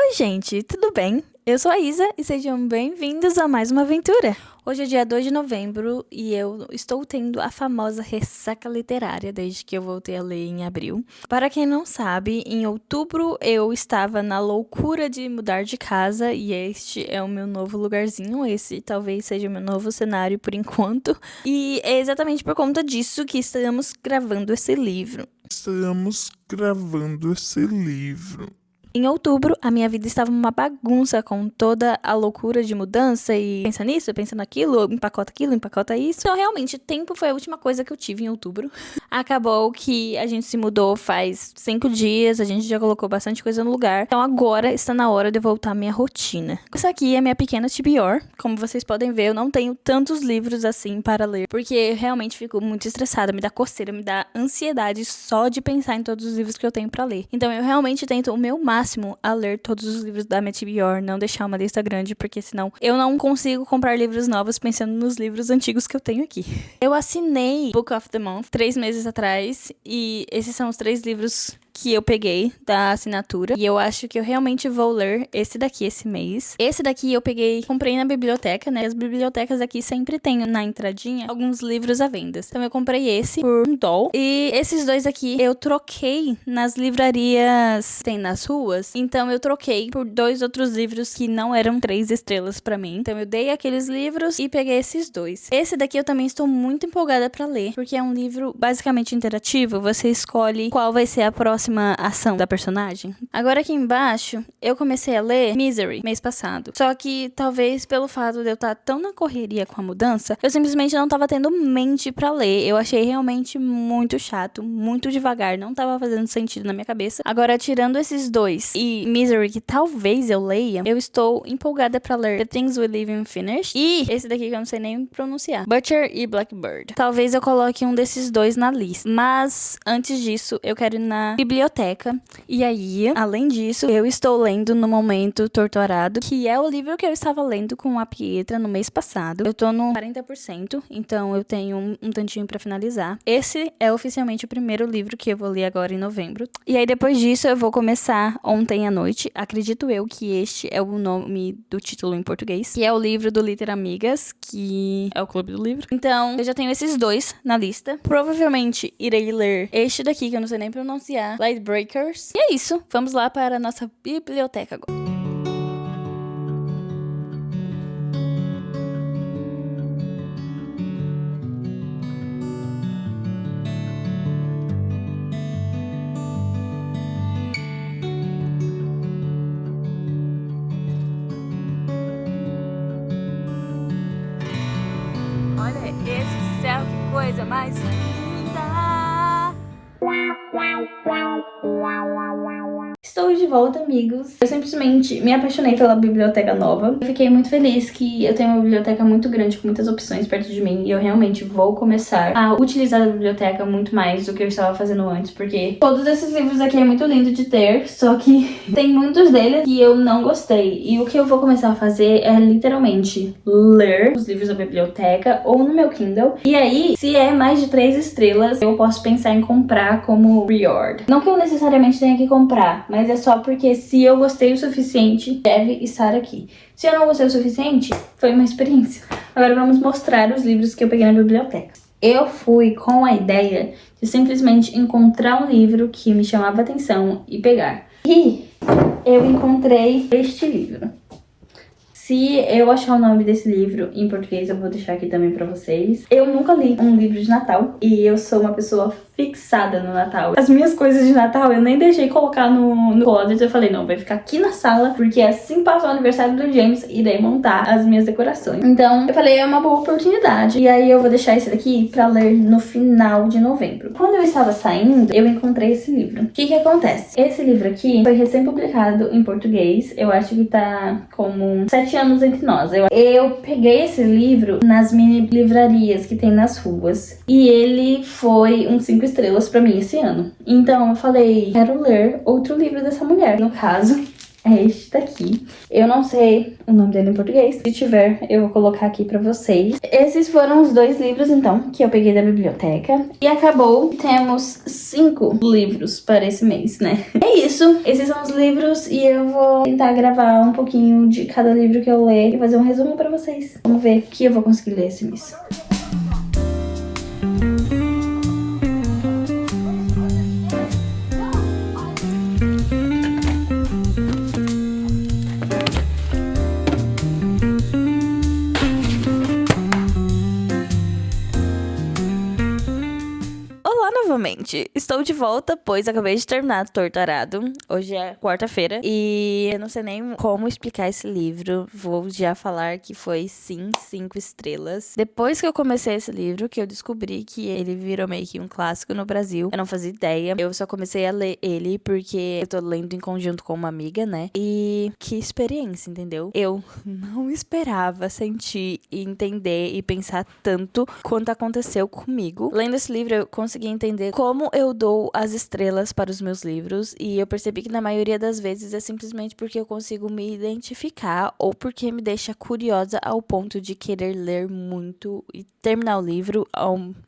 Oi, gente, tudo bem? Eu sou a Isa e sejam bem-vindos a mais uma aventura. Hoje é dia 2 de novembro e eu estou tendo a famosa ressaca literária desde que eu voltei a ler em abril. Para quem não sabe, em outubro eu estava na loucura de mudar de casa e este é o meu novo lugarzinho. Esse talvez seja o meu novo cenário por enquanto. E é exatamente por conta disso que estamos gravando esse livro. Em outubro, a minha vida estava uma bagunça com toda a loucura de mudança e pensa nisso, pensa naquilo, empacota isso. Então, realmente, tempo foi a última coisa que eu tive em outubro. Acabou que a gente se mudou faz 5 dias, a gente já colocou bastante coisa no lugar. Então, agora está na hora de voltar à minha rotina. Essa aqui é a minha pequena TBR. Como vocês podem ver, eu não tenho tantos livros assim para ler, porque eu realmente fico muito estressada, me dá coceira, me dá ansiedade só de pensar em todos os livros que eu tenho para ler. Então, eu realmente tento o meu máximo a ler todos os livros da minha TBR, não deixar uma lista grande, porque senão eu não consigo comprar livros novos pensando nos livros antigos que eu tenho aqui. Eu assinei Book of the Month 3 meses atrás, e esses são os 3 livros que eu peguei da assinatura, e eu acho que eu realmente vou ler esse daqui esse mês. Esse daqui eu comprei na biblioteca, né? As bibliotecas aqui sempre tem na entradinha alguns livros à venda. Então eu comprei esse por $1. E esses 2 aqui eu troquei nas livrarias que tem nas ruas. Então eu troquei por 2 outros livros que não eram 3 estrelas pra mim. Então eu dei aqueles livros e peguei esses 2. Esse daqui eu também estou muito empolgada pra ler, porque é um livro basicamente interativo. Você escolhe qual vai ser a próxima ação da personagem. Agora aqui embaixo, eu comecei a ler Misery mês passado. Só que talvez pelo fato de eu estar tão na correria com a mudança, eu simplesmente não tava tendo mente pra ler. Eu achei realmente muito chato, muito devagar, não tava fazendo sentido na minha cabeça. Agora, tirando esses 2 e Misery, que talvez eu leia, eu estou empolgada pra ler The Things We Leave Unfinished e esse daqui que eu não sei nem pronunciar, Butcher e Blackbird. Talvez eu coloque um desses 2 na lista. Mas, antes disso, eu quero ir na biblioteca. E aí, além disso, eu estou lendo no momento Torturado, que é o livro que eu estava lendo com a Pietra no mês passado. Eu tô no 40%, então eu tenho um tantinho pra finalizar. Esse é oficialmente o primeiro livro que eu vou ler agora em novembro. E aí, depois disso, eu vou começar Ontem à Noite. Acredito eu que este é o nome do título em português, que é o livro do Liter Amigas, que é o clube do livro. Então, eu já tenho esses 2 na lista. Provavelmente irei ler este daqui, que eu não sei nem pronunciar, Lightbreakers. E é isso, vamos lá para a nossa biblioteca agora. Olha esse céu, que coisa mais linda! Estou de volta, amigos. Eu simplesmente me apaixonei pela biblioteca nova. Eu fiquei muito feliz que eu tenho uma biblioteca muito grande, com muitas opções perto de mim. E eu realmente vou começar a utilizar a biblioteca muito mais do que eu estava fazendo antes. Porque todos esses livros aqui é muito lindo de ter, só que tem muitos deles que eu não gostei. E o que eu vou começar a fazer é literalmente ler os livros da biblioteca ou no meu Kindle. E aí, se é mais de 3 estrelas, eu posso pensar em comprar como pre-order. Não que eu necessariamente tenha que comprar, mas é só porque se eu gostei o suficiente, deve estar aqui. Se eu não gostei o suficiente, foi uma experiência. Agora vamos mostrar os livros que eu peguei na biblioteca. Eu fui com a ideia de simplesmente encontrar um livro que me chamava atenção e pegar. E eu encontrei este livro. Se eu achar o nome desse livro em português, eu vou deixar aqui também pra vocês. Eu nunca li um livro de Natal e eu sou uma pessoa fixada no Natal. As minhas coisas de Natal eu nem deixei colocar no closet. Eu falei, não, vai ficar aqui na sala, porque assim passar o aniversário do James, irei montar as minhas decorações. Então, eu falei, é uma boa oportunidade. E aí eu vou deixar esse daqui pra ler no final de novembro. Quando eu estava saindo, eu encontrei esse livro. O que acontece? Esse livro aqui foi recém-publicado em português. Eu acho que tá como 7 anos entre nós. Eu peguei esse livro nas mini livrarias que tem nas ruas. E ele foi um 5 estrelas pra mim esse ano. Então eu falei, quero ler outro livro dessa mulher. No caso, é este daqui. Eu não sei o nome dele em português. Se tiver, eu vou colocar aqui pra vocês. Esses foram os 2 livros, então, que eu peguei da biblioteca. E acabou. Temos 5 livros para esse mês, né? É isso. Esses são os livros e eu vou tentar gravar um pouquinho de cada livro que eu ler e fazer um resumo pra vocês. Vamos ver o que eu vou conseguir ler esse mês. Olá novamente, estou de volta, pois acabei de terminar Torturado. Hoje é quarta-feira e eu não sei nem como explicar esse livro. Vou já falar que foi sim 5 estrelas. Depois que eu comecei esse livro, que eu descobri que ele virou meio que um clássico no Brasil, eu não fazia ideia. Eu só comecei a ler ele porque eu tô lendo em conjunto com uma amiga, né? E que experiência, entendeu? Eu não esperava sentir, entender e pensar tanto quanto aconteceu comigo. Lendo esse livro, eu consegui entender como eu dou as estrelas para os meus livros e eu percebi que na maioria das vezes é simplesmente porque eu consigo me identificar ou porque me deixa curiosa ao ponto de querer ler muito e terminar o livro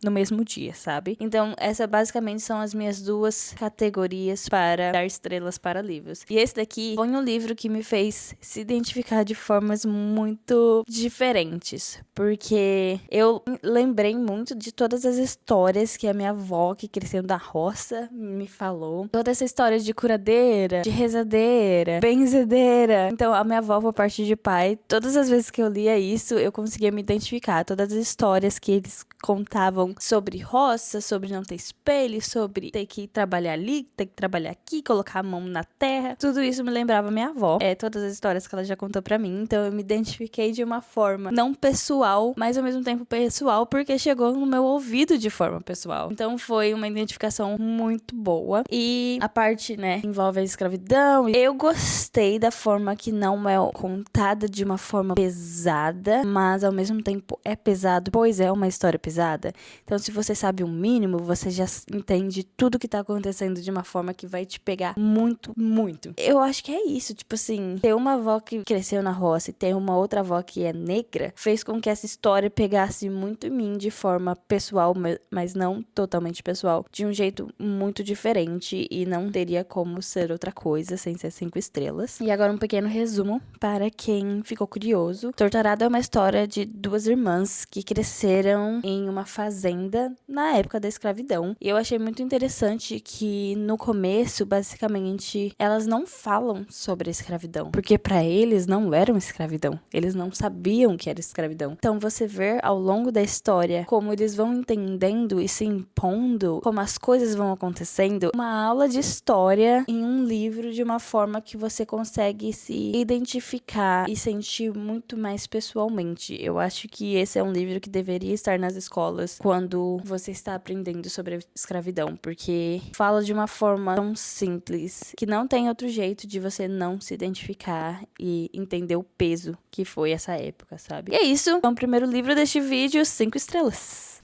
no mesmo dia, sabe? Então, essas basicamente são as minhas 2 categorias para dar estrelas para livros. E esse daqui foi um livro que me fez se identificar de formas muito diferentes, porque eu lembrei muito de todas as histórias que a minha avó, que cresceu na roça, me falou. Toda essa história de curadeira, de rezadeira, benzedeira. Então, a minha avó, por parte de pai, todas as vezes que eu lia isso, eu conseguia me identificar. Todas as histórias que eles contavam sobre roça, sobre não ter espelho, sobre ter que trabalhar ali, ter que trabalhar aqui, colocar a mão na terra. Tudo isso me lembrava minha avó. Todas as histórias que ela já contou pra mim. Então, eu me identifiquei de uma forma não pessoal, mas ao mesmo tempo pessoal, porque chegou no meu ouvido de forma pessoal. Então foi uma identificação muito boa. E a parte, né, envolve a escravidão. Eu gostei da forma que não é contada de uma forma pesada, mas ao mesmo tempo é pesado, pois é uma história pesada. Então, se você sabe o mínimo, você já entende tudo que tá acontecendo de uma forma que vai te pegar muito, muito. Eu acho que é isso, tipo assim, ter uma avó que cresceu na roça e ter uma outra avó que é negra, fez com que essa história pegasse muito em mim de forma pessoal, mas não totalmente pessoal, de um jeito muito diferente e não teria como ser outra coisa sem ser 5 estrelas. E agora um pequeno resumo para quem ficou curioso. Torturado é uma história de 2 irmãs que cresceram em uma fazenda na época da escravidão. E eu achei muito interessante que no começo, basicamente, elas não falam sobre a escravidão, porque para eles não era uma escravidão. Eles não sabiam que era escravidão. Então você vê ao longo da história como eles vão entendendo e se impondo, como as coisas vão acontecendo, uma aula de história em um livro de uma forma que você consegue se identificar e sentir muito mais pessoalmente. Eu acho que esse é um livro que deveria estar nas escolas quando você está aprendendo sobre a escravidão, porque fala de uma forma tão simples que não tem outro jeito de você não se identificar e entender o peso que foi essa época, sabe? E é isso. Então, o primeiro livro deste vídeo, 5 estrelas.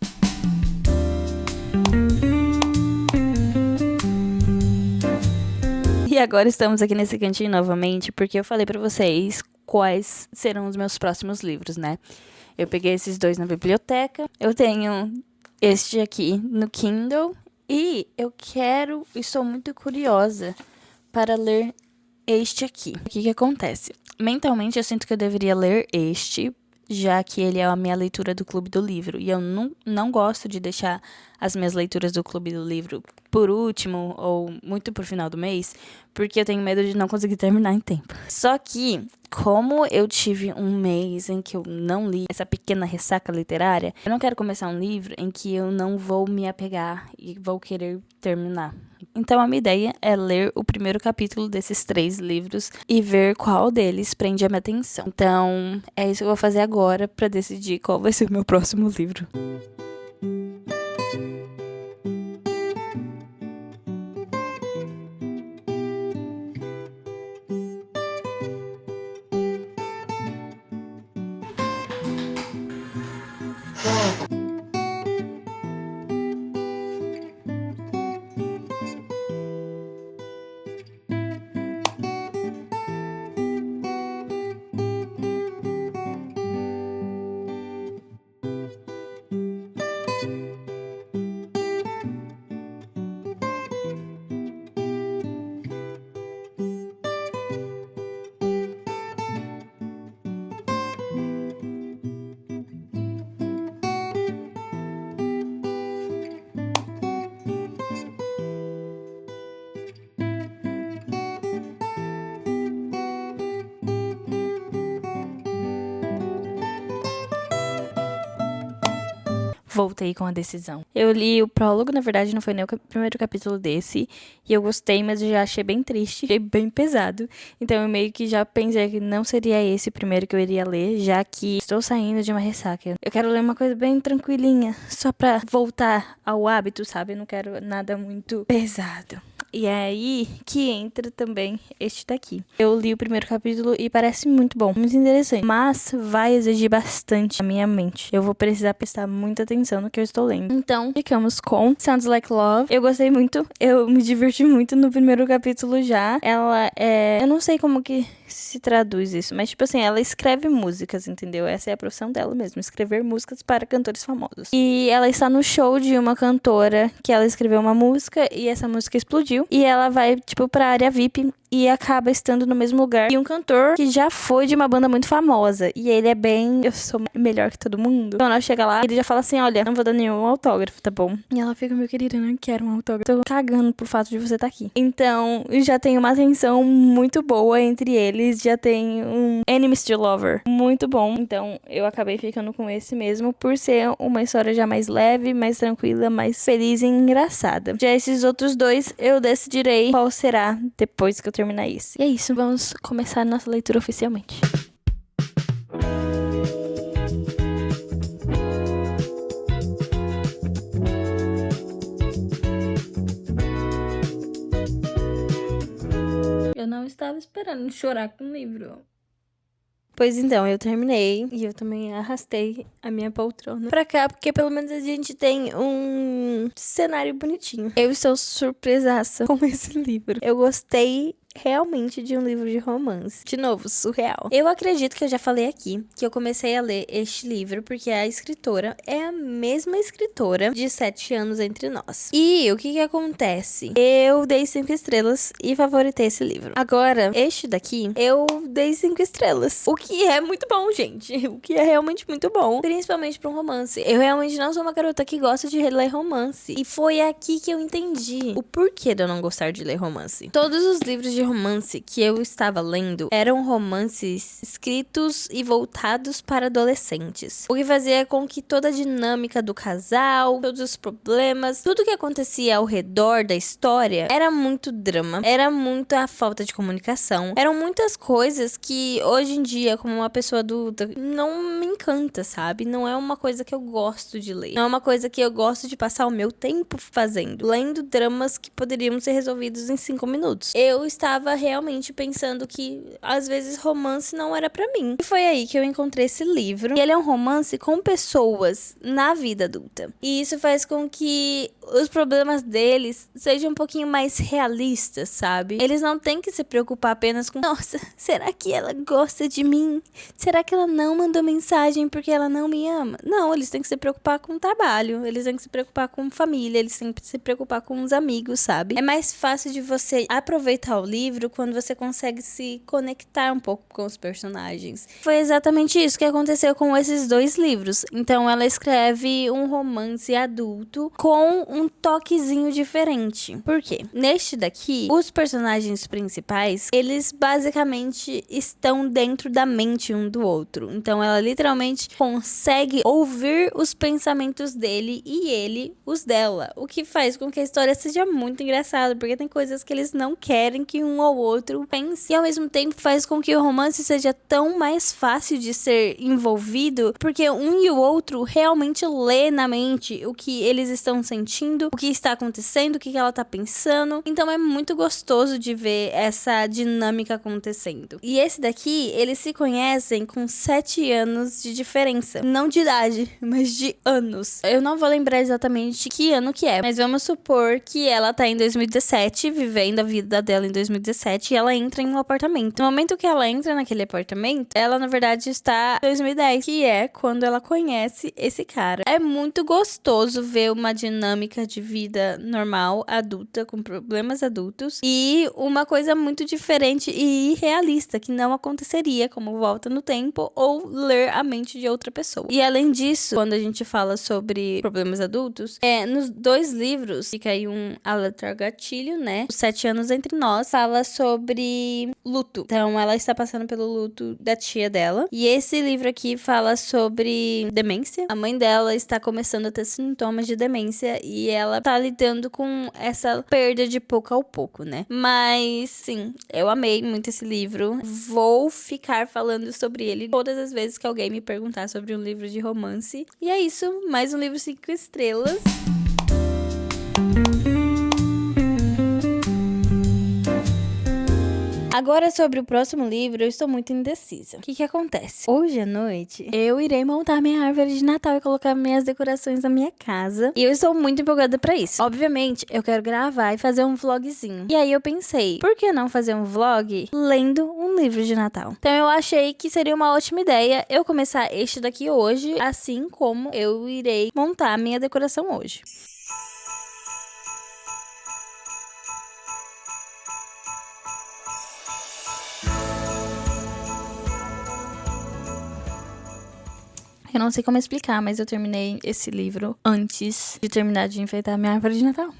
E agora estamos aqui nesse cantinho novamente, porque eu falei pra vocês quais serão os meus próximos livros, né? Eu peguei esses 2 na biblioteca, eu tenho este aqui no Kindle, e eu estou muito curiosa para ler este aqui. O que acontece? Mentalmente eu sinto que eu deveria ler este, já que ele é a minha leitura do Clube do Livro. E eu não gosto de deixar as minhas leituras do Clube do Livro por último ou muito por final do mês, porque eu tenho medo de não conseguir terminar em tempo. Só que, como eu tive um mês em que eu não li essa pequena ressaca literária, eu não quero começar um livro em que eu não vou me apegar e vou querer terminar. Então, a minha ideia é ler o primeiro capítulo desses 3 livros e ver qual deles prende a minha atenção. Então, é isso que eu vou fazer agora para decidir qual vai ser o meu próximo livro. voltei com a decisão. Eu li o prólogo, na verdade não foi nem o primeiro capítulo desse, e eu gostei, mas eu já achei bem triste, achei bem pesado. Então eu meio que já pensei que não seria esse o primeiro que eu iria ler, já que estou saindo de uma ressaca. Eu quero ler uma coisa bem tranquilinha, só pra voltar ao hábito, sabe? Eu não quero nada muito pesado. E é aí que entra também este daqui. Eu li o primeiro capítulo e parece muito bom, muito interessante, mas vai exigir bastante a minha mente. Eu vou precisar prestar muita atenção no que eu estou lendo. Então, ficamos com Sounds Like Love. Eu gostei muito, eu me diverti muito no primeiro capítulo já. Ela é... Eu não sei como que se traduz isso, mas tipo assim, ela escreve músicas, entendeu? Essa é a profissão dela mesmo, escrever músicas para cantores famosos. E ela está no show de uma cantora que ela escreveu uma música e essa música explodiu. E ela vai, tipo, pra área VIP e acaba estando no mesmo lugar. E um cantor que já foi de uma banda muito famosa. E ele é bem... Eu sou melhor que todo mundo. Então ela chega lá, ele já fala assim, olha, não vou dar nenhum autógrafo, tá bom? E ela fica, meu querido, eu não quero um autógrafo. Tô cagando pro fato de você estar aqui. Então, já tem uma tensão muito boa entre eles. Já tem um Enemies to Lover muito bom. Então, eu acabei ficando com esse mesmo por ser uma história já mais leve, mais tranquila, mais feliz e engraçada. Já esses outros dois, eu decidirei qual será depois que eu terminar esse. E é isso, vamos começar a nossa leitura oficialmente. Eu não estava esperando chorar com o livro. Pois então, eu terminei e eu também arrastei a minha poltrona pra cá, porque pelo menos a gente tem um cenário bonitinho. Eu estou surpresaça com esse livro. Eu gostei realmente de um livro de romance. De novo, surreal. Eu acredito que eu já falei aqui que eu comecei a ler este livro porque a escritora é a mesma escritora de 7 anos entre nós. E o que acontece? Eu dei 5 estrelas e favoritei esse livro. Agora, este daqui, eu dei 5 estrelas. O que é muito bom, gente. O que é realmente muito bom. Principalmente pra um romance. Eu realmente não sou uma garota que gosta de ler romance. E foi aqui que eu entendi o porquê de eu não gostar de ler romance. Todos os livros de romance que eu estava lendo eram romances escritos e voltados para adolescentes. O que fazia com que toda a dinâmica do casal, todos os problemas, tudo que acontecia ao redor da história era muito drama, era muita falta de comunicação, eram muitas coisas que hoje em dia, como uma pessoa adulta, não me encanta, sabe? Não é uma coisa que eu gosto de ler. Não é uma coisa que eu gosto de passar o meu tempo fazendo. Lendo dramas que poderiam ser resolvidos em 5 minutos. Eu estava realmente pensando que às vezes romance não era pra mim. E foi aí que eu encontrei esse livro. E ele é um romance com pessoas na vida adulta. E isso faz com que os problemas deles sejam um pouquinho mais realistas, sabe? Eles não têm que se preocupar apenas com, nossa, será que ela gosta de mim? Será que ela não mandou mensagem porque ela não me ama? Não, eles têm que se preocupar com o trabalho, eles têm que se preocupar com família, eles têm que se preocupar com os amigos, sabe? É mais fácil de você aproveitar o livro quando você consegue se conectar um pouco com os personagens. Foi exatamente isso que aconteceu com esses dois livros. Então ela escreve um romance adulto com um toquezinho diferente. Por quê? Neste daqui, os personagens principais, eles basicamente estão dentro da mente um do outro. Então ela literalmente consegue ouvir os pensamentos dele e ele os dela. O que faz com que a história seja muito engraçada, porque tem coisas que eles não querem que um ou outro pense. E ao mesmo tempo faz com que o romance seja tão mais fácil de ser envolvido, porque um e o outro realmente lê na mente o que eles estão sentindo, o que está acontecendo, o que ela tá pensando. Então é muito gostoso de ver essa dinâmica acontecendo. E esse daqui, eles se conhecem com 7 anos de diferença. Não de idade, mas de anos. Eu não vou lembrar exatamente que ano que é, mas vamos supor que ela tá em 2017, vivendo a vida dela em 2017, e ela entra em um apartamento. No momento que ela entra naquele apartamento, ela na verdade está em 2010, que é quando ela conhece esse cara. É muito gostoso ver uma dinâmica básica de vida normal, adulta, com problemas adultos, e uma coisa muito diferente e irrealista, que não aconteceria, como volta no tempo ou ler a mente de outra pessoa. E além disso, quando a gente fala sobre problemas adultos, nos 2 livros, fica aí um alerta gatilho, né? Os 7 anos entre nós, fala sobre luto. Então, ela está passando pelo luto da tia dela. E esse livro aqui fala sobre demência. A mãe dela está começando a ter sintomas de demência e ela tá lidando com essa perda de pouco a pouco, né? Mas, sim, eu amei muito esse livro. Vou ficar falando sobre ele todas as vezes que alguém me perguntar sobre um livro de romance. E é isso, mais um livro 5 estrelas. Agora, sobre o próximo livro, eu estou muito indecisa. O que acontece? Hoje à noite, eu irei montar minha árvore de Natal e colocar minhas decorações na minha casa. E eu estou muito empolgada pra isso. Obviamente, eu quero gravar e fazer um vlogzinho. E aí eu pensei, por que não fazer um vlog lendo um livro de Natal? Então eu achei que seria uma ótima ideia eu começar este daqui hoje, assim como eu irei montar a minha decoração hoje. Eu não sei como explicar, mas eu terminei esse livro antes de terminar de enfeitar minha árvore de Natal.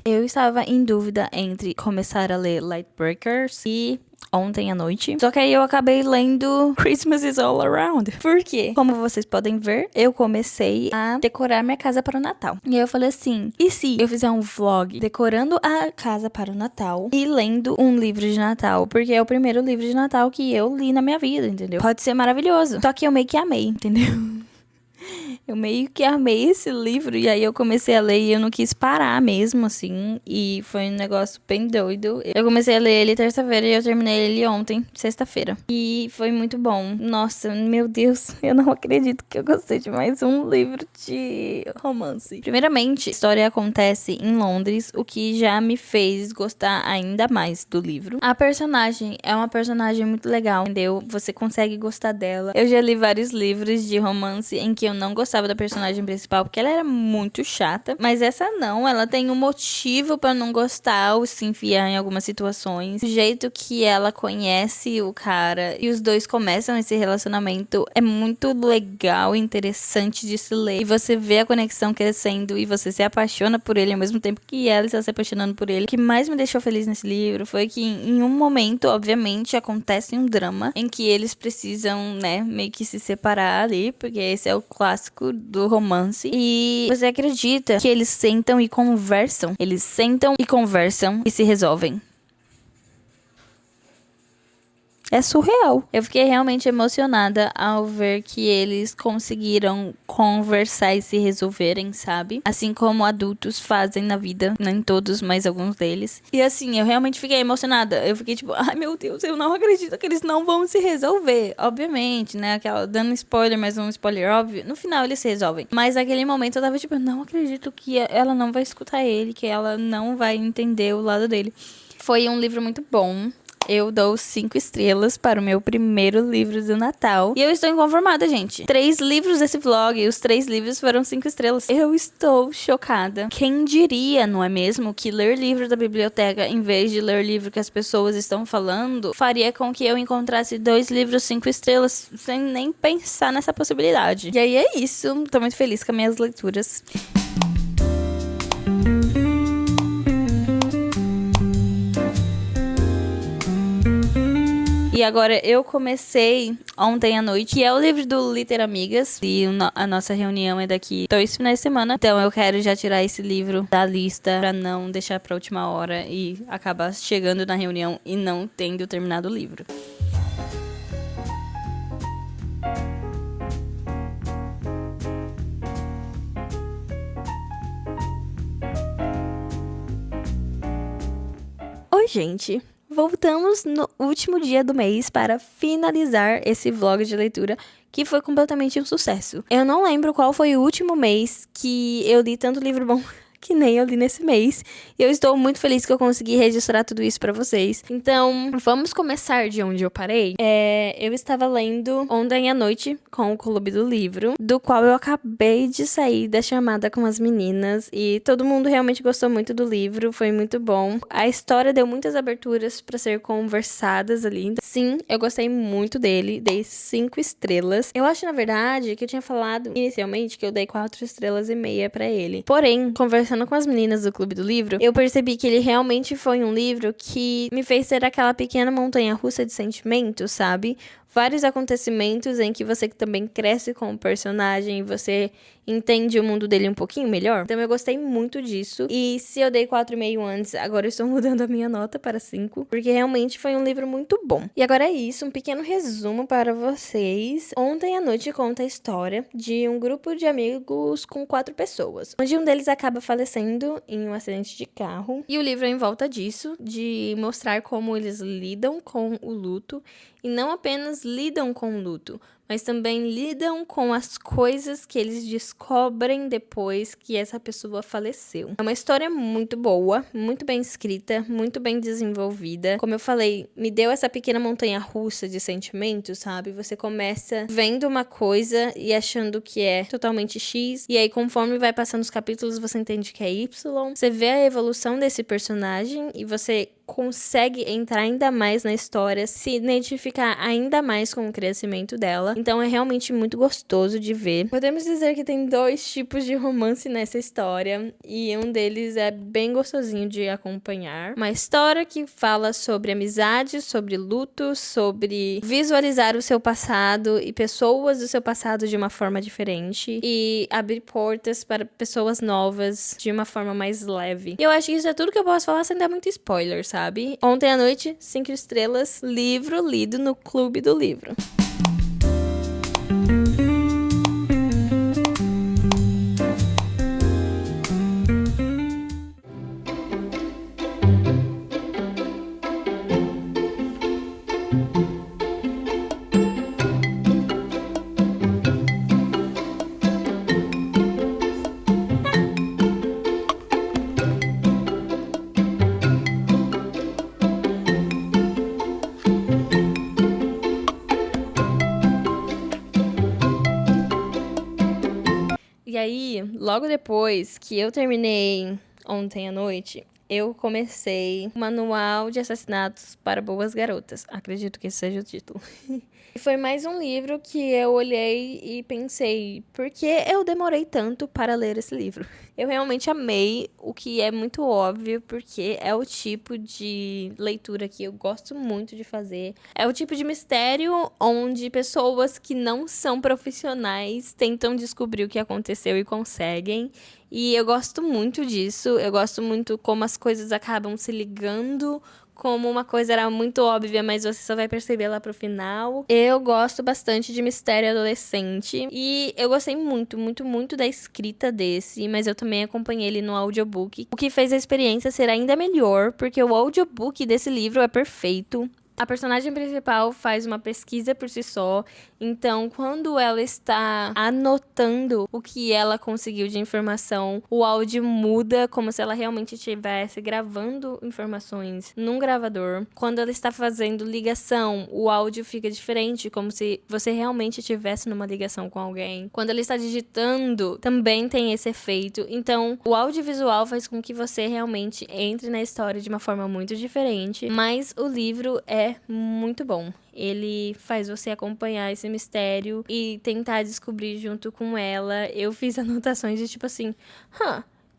Eu estava em dúvida entre começar a ler Lightbreakers e Ontem à Noite. Só que aí eu acabei lendo Christmas is All Around. Por quê? Como vocês podem ver, eu comecei a decorar minha casa para o Natal. E aí eu falei assim, e se eu fizer um vlog decorando a casa para o Natal e lendo um livro de Natal? Porque é o primeiro livro de Natal que eu li na minha vida, entendeu? Pode ser maravilhoso. Só que eu meio que amei, entendeu? Eu meio que amei esse livro e aí eu comecei a ler e eu não quis parar mesmo, assim. E foi um negócio bem doido. Eu comecei a ler ele terça-feira e eu terminei ele ontem, sexta-feira. E foi muito bom. Nossa, meu Deus, eu não acredito que eu gostei de mais um livro de romance. Primeiramente, a história acontece em Londres, o que já me fez gostar ainda mais do livro. A personagem é uma personagem muito legal, entendeu? Você consegue gostar dela. Eu já li vários livros de romance em que eu não gostava da personagem principal porque ela era muito chata, mas essa não, ela tem um motivo pra não gostar ou se enfiar em algumas situações. O jeito que ela conhece o cara e os dois começam esse relacionamento é muito legal e interessante de se ler. E você vê a conexão crescendo e você se apaixona por ele ao mesmo tempo que ela está se apaixonando por ele. O que mais me deixou feliz nesse livro foi que em um momento, obviamente, acontece um drama em que eles precisam, né, meio que se separar ali, porque esse é o clássico do romance. E você acredita que eles sentam e conversam? Eles sentam e conversam e se resolvem. É surreal. Eu fiquei realmente emocionada ao ver que eles conseguiram conversar e se resolverem, sabe? Assim como adultos fazem na vida. Nem todos, mas alguns deles. E assim, eu realmente fiquei emocionada. Eu fiquei tipo, ai meu Deus, eu não acredito que eles não vão se resolver. Obviamente, né? Aquela dando spoiler, mas um spoiler óbvio. No final eles se resolvem. Mas naquele momento eu tava tipo, eu não acredito que ela não vai escutar ele, que ela não vai entender o lado dele. Foi um livro muito bom. Eu dou 5 estrelas para o meu primeiro livro do Natal. E eu estou inconformada, gente. 3 livros desse vlog, e os 3 livros foram 5 estrelas. Eu estou chocada. Quem diria, não é mesmo, que ler livro da biblioteca, em vez de ler livro que as pessoas estão falando, faria com que eu encontrasse 2 livros 5 estrelas, sem nem pensar nessa possibilidade. E aí é isso. Tô muito feliz com as minhas leituras. E agora eu comecei Ontem à Noite, que é o livro do Literamigas. E a nossa reunião é daqui 2 finais de semana. Então eu quero já tirar esse livro da lista pra não deixar pra última hora e acabar chegando na reunião e não tendo terminado o livro. Oi, gente! Voltamos no último dia do mês para finalizar esse vlog de leitura, que foi completamente um sucesso. Eu não lembro qual foi o último mês que eu li tanto livro bom que nem eu li nesse mês. E eu estou muito feliz que eu consegui registrar tudo isso pra vocês. Então, vamos começar de onde eu parei. Eu estava lendo ontem à noite com o Clube do Livro, do qual eu acabei de sair da chamada com as meninas. E todo mundo realmente gostou muito do livro, foi muito bom. A história deu muitas aberturas pra ser conversadas ali. Sim, eu gostei muito dele, dei 5 estrelas. Eu acho, na verdade, que eu tinha falado inicialmente que eu dei 4 estrelas e meia pra ele. Porém, conversando com as meninas do Clube do Livro, eu percebi que ele realmente foi um livro que me fez ter aquela pequena montanha-russa de sentimentos, sabe? Vários acontecimentos em que você também cresce com o personagem e você entende o mundo dele um pouquinho melhor. Então eu gostei muito disso. E se eu dei 4,5 antes, agora eu estou mudando a minha nota para 5, porque realmente foi um livro muito bom. E agora é isso, um pequeno resumo para vocês. Ontem à noite conta a história de um grupo de amigos com 4 pessoas, onde um deles acaba falecendo em um acidente de carro. E o livro é em volta disso, de mostrar como eles lidam com o luto. E não apenas lidam com o luto, mas também lidam com as coisas que eles descobrem depois que essa pessoa faleceu. É uma história muito boa, muito bem escrita, muito bem desenvolvida. Como eu falei, me deu essa pequena montanha-russa de sentimentos, sabe? Você começa vendo uma coisa e achando que é totalmente X, e aí conforme vai passando os capítulos, você entende que é Y. Você vê a evolução desse personagem e você consegue entrar ainda mais na história, se identificar ainda mais com o crescimento dela. Então é realmente muito gostoso de ver. Podemos dizer que tem 2 tipos de romance nessa história, e um deles é bem gostosinho de acompanhar. Uma história que fala sobre amizade, sobre luto, sobre visualizar o seu passado e pessoas do seu passado de uma forma diferente e abrir portas para pessoas novas de uma forma mais leve. E eu acho que isso é tudo que eu posso falar sem dar muito spoiler, sabe? Ontem à noite, 5 estrelas, livro lido no Clube do Livro. E aí, logo depois que eu terminei ontem à noite, eu comecei o Manual de Assassinatos para Boas Garotas. Acredito que esse seja o título. E foi mais um livro que eu olhei e pensei, por que eu demorei tanto para ler esse livro? Eu realmente amei, o que é muito óbvio, porque é o tipo de leitura que eu gosto muito de fazer. É o tipo de mistério onde pessoas que não são profissionais tentam descobrir o que aconteceu e conseguem. E eu gosto muito disso, eu gosto muito como as coisas acabam se ligando, como uma coisa era muito óbvia, mas você só vai perceber lá pro final. Eu gosto bastante de mistério adolescente. E eu gostei muito, muito, muito da escrita desse, mas eu também acompanhei ele no audiobook, o que fez a experiência ser ainda melhor, porque o audiobook desse livro é perfeito. A personagem principal faz uma pesquisa por si só, então quando ela está anotando o que ela conseguiu de informação, o áudio muda como se ela realmente estivesse gravando informações num gravador. Quando ela está fazendo ligação, o áudio fica diferente, como se você realmente estivesse numa ligação com alguém. Quando ela está digitando, também tem esse efeito. Então, o audiovisual faz com que você realmente entre na história de uma forma muito diferente, mas o livro é muito bom. Ele faz você acompanhar esse mistério e tentar descobrir junto com ela. Eu fiz anotações de tipo assim,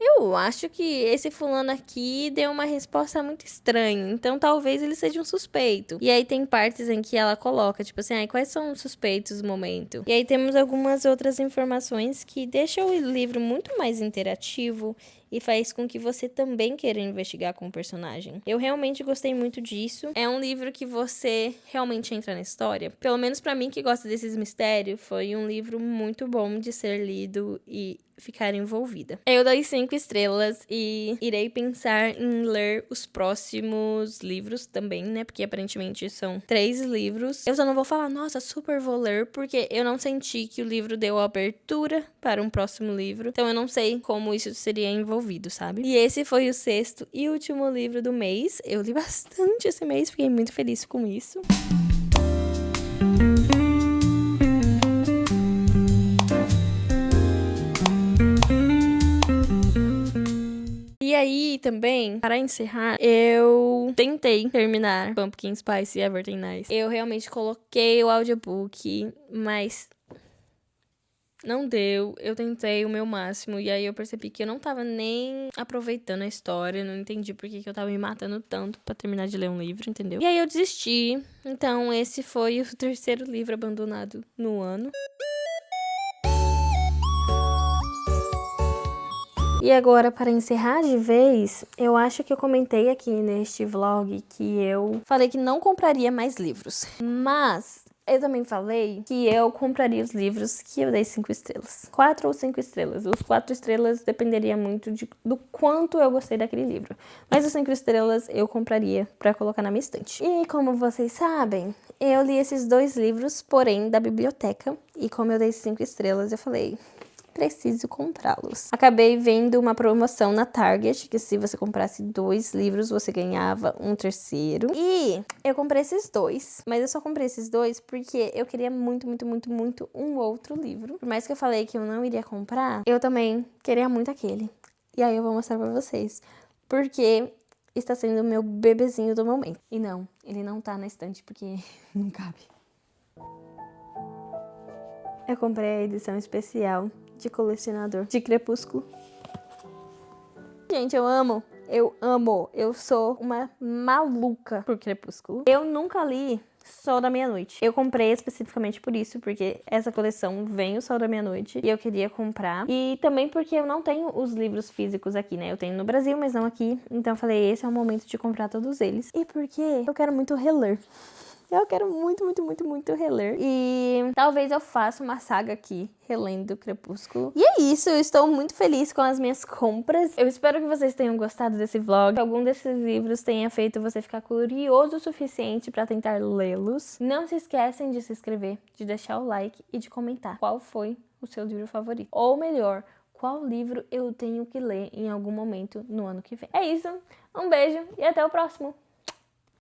eu acho que esse fulano aqui deu uma resposta muito estranha, então talvez ele seja um suspeito. E aí tem partes em que ela coloca, tipo assim, quais são os suspeitos do momento? E aí temos algumas outras informações que deixam o livro muito mais interativo e faz com que você também queira investigar com o personagem. Eu realmente gostei muito disso. É um livro que você realmente entra na história. Pelo menos pra mim que gosta desses mistérios, foi um livro muito bom de ser lido e ficar envolvida. Eu dei 5 estrelas e irei pensar em ler os próximos livros também, né? Porque aparentemente são 3 livros. Eu só não vou falar, nossa, super vou ler, porque eu não senti que o livro deu abertura para um próximo livro. Então eu não sei como isso seria envolvido, sabe? E esse foi o 6º e último livro do mês. Eu li bastante esse mês, fiquei muito feliz com isso. E aí, também, para encerrar, eu tentei terminar Pumpkin Spice Everything Nice. Eu realmente coloquei o audiobook, mas não deu. Eu tentei o meu máximo e aí eu percebi que eu não tava nem aproveitando a história. Não entendi por que eu tava me matando tanto pra terminar de ler um livro, entendeu? E aí eu desisti. Então, esse foi o 3º livro abandonado no ano. E agora, para encerrar de vez, eu acho que eu comentei aqui neste vlog que eu falei que não compraria mais livros. Mas eu também falei que eu compraria os livros que eu dei 5 estrelas. 4 ou 5 estrelas. Os 4 estrelas dependeria muito do quanto eu gostei daquele livro. Mas os 5 estrelas eu compraria para colocar na minha estante. E como vocês sabem, eu li esses 2 livros, porém da biblioteca. E como eu dei 5 estrelas, eu falei, preciso comprá-los. Acabei vendo uma promoção na Target, que se você comprasse 2 livros, você ganhava um 3º. E eu comprei esses 2, mas eu só comprei esses 2 porque eu queria muito, muito, muito, muito um outro livro. Por mais que eu falei que eu não iria comprar, eu também queria muito aquele. E aí eu vou mostrar pra vocês, porque está sendo o meu bebezinho do momento. E não, ele não tá na estante porque não cabe. Eu comprei a edição especial de colecionador de Crepúsculo. Gente, eu amo. Eu sou uma maluca por Crepúsculo. Eu nunca li Sol da Meia-Noite. Eu comprei especificamente por isso, porque essa coleção vem o Sol da Meia-Noite e eu queria comprar. E também porque eu não tenho os livros físicos aqui, né? Eu tenho no Brasil, mas não aqui. Então eu falei, esse é o momento de comprar todos eles. E porque eu quero muito reler. Eu quero muito, muito, muito, muito reler. E talvez eu faça uma saga aqui, relendo Crepúsculo. E é isso, eu estou muito feliz com as minhas compras. Eu espero que vocês tenham gostado desse vlog. Que algum desses livros tenha feito você ficar curioso o suficiente para tentar lê-los. Não se esquecem de se inscrever, de deixar o like e de comentar qual foi o seu livro favorito. Ou melhor, qual livro eu tenho que ler em algum momento no ano que vem. É isso, um beijo e até o próximo!